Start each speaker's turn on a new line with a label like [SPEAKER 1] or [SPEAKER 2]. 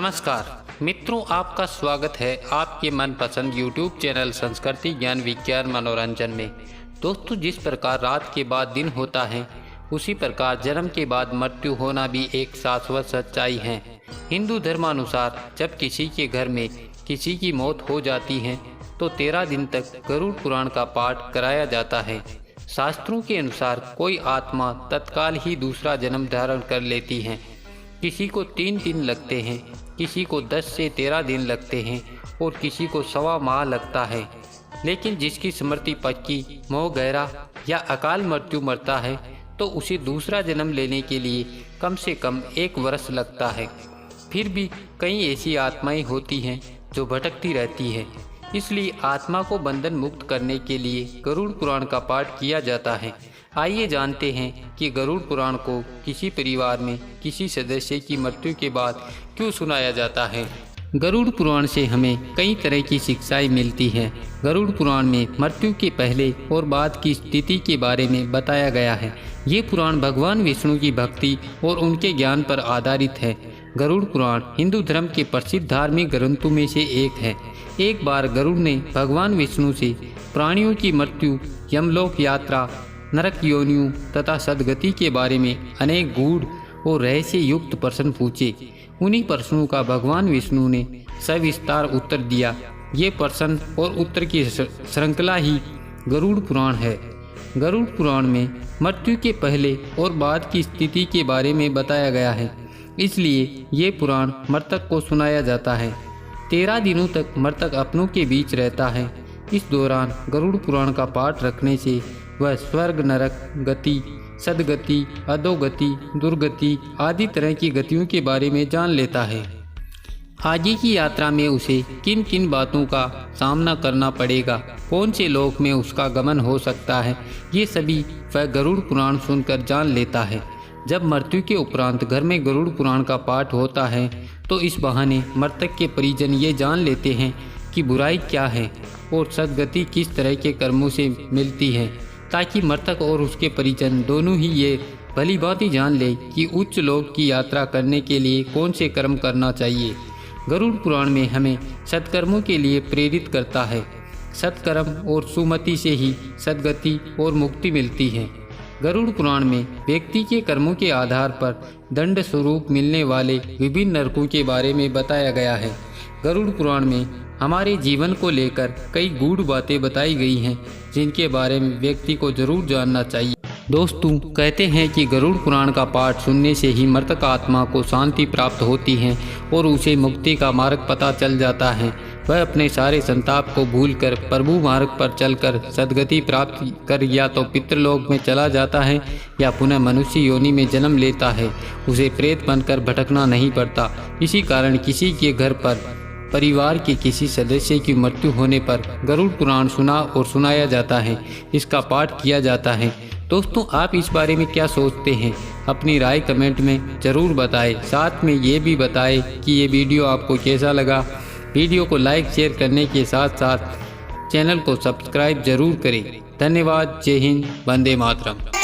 [SPEAKER 1] नमस्कार मित्रों, आपका स्वागत है आपके मनपसंद YouTube चैनल संस्कृति ज्ञान विज्ञान मनोरंजन में। दोस्तों, जिस प्रकार रात के बाद दिन होता है, उसी प्रकार जन्म के बाद मृत्यु होना भी एक शाश्वत सच्चाई है। हिंदू धर्मानुसार जब किसी के घर में किसी की मौत हो जाती है तो 13 दिन तक गरुड़ पुराण का पाठ कराया जाता है। शास्त्रों के अनुसार कोई आत्मा तत्काल ही दूसरा जन्म धारण कर लेती है। किसी को 3 दिन लगते हैं, किसी को 10 से 13 दिन लगते हैं और किसी को 1.25 माह लगता है। लेकिन जिसकी स्मृति पक्की, मोह गहरा या अकाल मृत्यु मरता है तो उसे दूसरा जन्म लेने के लिए कम से कम 1 वर्ष लगता है। फिर भी कई ऐसी आत्माएं होती हैं जो भटकती रहती है, इसलिए आत्मा को बंधन मुक्त करने के लिए गरुड़ पुराण का पाठ किया जाता है। आइए जानते हैं कि गरुड़ पुराण को किसी परिवार में किसी सदस्य की मृत्यु के बाद क्यों सुनाया जाता है। गरुड़ पुराण से हमें कई तरह की शिक्षाएं मिलती हैं। गरुड़ पुराण में मृत्यु के पहले और बाद की स्थिति के बारे में बताया गया है। ये पुराण भगवान विष्णु की भक्ति और उनके ज्ञान पर आधारित है। गरुड़ पुराण हिंदू धर्म के प्रसिद्ध धार्मिक ग्रंथों में से एक है। एक बार गरुड़ ने भगवान विष्णु से प्राणियों की मृत्यु, यमलोक यात्रा, नरक योनियों तथा सदगति के बारे में अनेक गूढ़ और रहस्य युक्त प्रश्न पूछे। उन्हीं प्रश्नों का भगवान विष्णु ने सविस्तार उत्तर दिया। ये प्रश्न और उत्तर की श्रृंखला ही गरुड़ पुराण है। गरुड़ पुराण में मृत्यु के पहले और बाद की स्थिति के बारे में बताया गया है, इसलिए ये पुराण मृतक को सुनाया जाता है। 13 दिनों तक मृतक अपनों के बीच रहता है। इस दौरान गरुड़ पुराण का पाठ रखने से वह स्वर्ग, नरक गति, सदगति, अधोगति, दुर्गति आदि तरह की गतियों के बारे में जान लेता है। आगे की यात्रा में उसे किन किन बातों का सामना करना पड़ेगा, कौन से लोक में उसका गमन हो सकता है, ये सभी वह गरुड़ पुराण सुनकर जान लेता है। जब मृत्यु के उपरांत घर में गरुड़ पुराण का पाठ होता है तो इस बहाने मृतक के परिजन ये जान लेते हैं कि बुराई क्या है और सदगति किस तरह के कर्मों से मिलती है, ताकि मृतक और उसके परिजन दोनों ही ये भली भांति जान ले कि उच्च लोक की यात्रा करने के लिए कौन से कर्म करना चाहिए। गरुड़ पुराण में हमें सत्कर्मों के लिए प्रेरित करता है। सत्कर्म और सुमति से ही सदगति और मुक्ति मिलती है। गरुड़ पुराण में व्यक्ति के कर्मों के आधार पर दंड स्वरूप मिलने वाले विभिन्न नरकों के बारे में बताया गया है। गरुड़ पुराण में हमारे जीवन को लेकर कई गूढ़ बातें बताई गई हैं, जिनके बारे में व्यक्ति को जरूर जानना चाहिए। दोस्तों, कहते हैं कि गरुड़ पुराण का पाठ सुनने से ही मृतक आत्मा को शांति प्राप्त होती है और उसे मुक्ति का मार्ग पता चल जाता है। वह अपने सारे संताप को भूलकर प्रभु मार्ग पर चलकर सदगति प्राप्त कर या तो पितृलोक में चला जाता है या पुनः मनुष्य योनि में जन्म लेता है। उसे प्रेत बनकर भटकना नहीं पड़ता। इसी कारण किसी के घर पर परिवार के किसी सदस्य की मृत्यु होने पर गरुड़ पुराण सुना और सुनाया जाता है, इसका पाठ किया जाता है। दोस्तों, आप इस बारे में क्या सोचते हैं? अपनी राय कमेंट में ज़रूर बताएं। साथ में ये भी बताएं कि ये वीडियो आपको कैसा लगा। वीडियो को लाइक शेयर करने के साथ साथ चैनल को सब्सक्राइब जरूर करें। धन्यवाद। जय हिंद, वंदे मातरम।